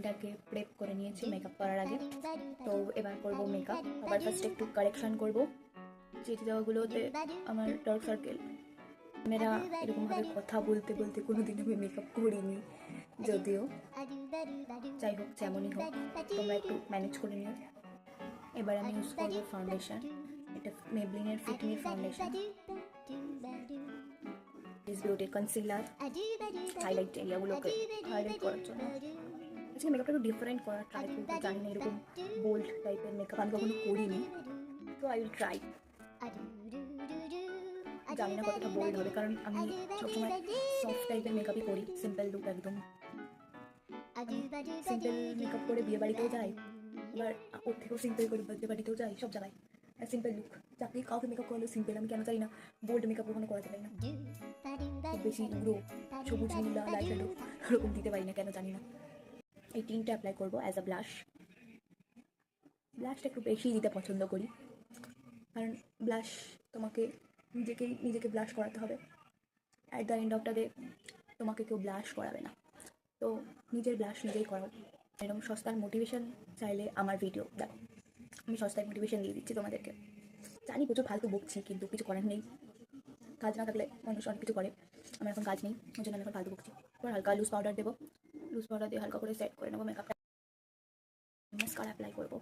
স্কিনটাকে প্রেপ করে নিয়েছি মেকআপ করার আগে। তো এবার করব মেকআপ। আবার ফার্স্ট একটু কারেকশন করব যে জায়গাগুলোতে আমার ডার্ক সার্কেল। মেয়েরা এরকমভাবে কথা বলতে বলতে কোনোদিন আমি মেকআপ করিনি, যদিও যাই হোক যেমনই হোক তোমরা একটু ম্যানেজ করে নিও। এবার আমি ইউজ করবো ফাউন্ডেশন। এটা মেবলিনের fit me foundation this beauty concealer highlight এরিয়াগুলোকে হাইলাইট করার জন্য। আজকে মেকআপটা একটু ডিফারেন্ট করার ট্রাই করবো। জানি না এরকম বোল্ড টাইপের মেকআপ আমি কখনো করিনি, তো আই উইল ট্রাই। জানি না কতটা বোল্ড হবে, কারণ আমি সবসময় সফট টাইপের মেকআপই করি, সিম্পল লুক একদম। সিম্পল মেকআপ করে বিয়ে বাড়িতেও যাই, এবার ওর থেকেও সিম্পল করে বার্থডে বাড়িতেও যাই, সব জায়গায় সিম্পল লুক। চাকরি কাউকে মেকআপ করলেও সিম্পল, আমি কেন চাই না বোল্ড মেকআপ কখনো করাতে পারি না। খুব বেশি গ্লো সবুজ নীলা লাইট শ্যাডো ওরকম দিতে পারি না, কেন জানি না। এই টিনটা অ্যাপ্লাই করবো অ্যাজ আ ব্লাশ। ব্লাশটা একটু বেশি দিতে পছন্দ করি, কারণ ব্লাশ তোমাকে নিজেকে ব্লাশ করাতে হবে। At the end of the day তোমাকে কেউ ব্লাশ করাবে না, তো নিজের ব্লাশ নিজেই করাও। এরকম সস্তার মোটিভেশন চাইলে আমার ভিডিও দেখো, আমি সস্তায় মোটিভেশন দিয়ে দিচ্ছি তোমাদেরকে। জানি প্রচুর ফালতু বকছি, কিন্তু কিছু করার নেই। কাজ না থাকলে মানুষ অনেক কিছু করে, আমার এখন কাজ নেই, ওই জন্য আমি এখন ফালতু বকছি। এবার হালকা লুজ পাউডার দেবো, লুজ পাউডার দিয়ে হালকা করে সেট করে নেবো মেকআপটা। মাস্কারা অ্যাপ্লাই করবো।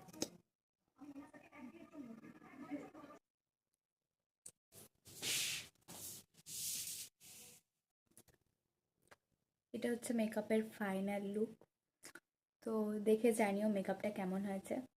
এটা হচ্ছে মেকআপের ফাইনাল লুক। তো দেখে জানিও মেকআপটা কেমন হয়েছে।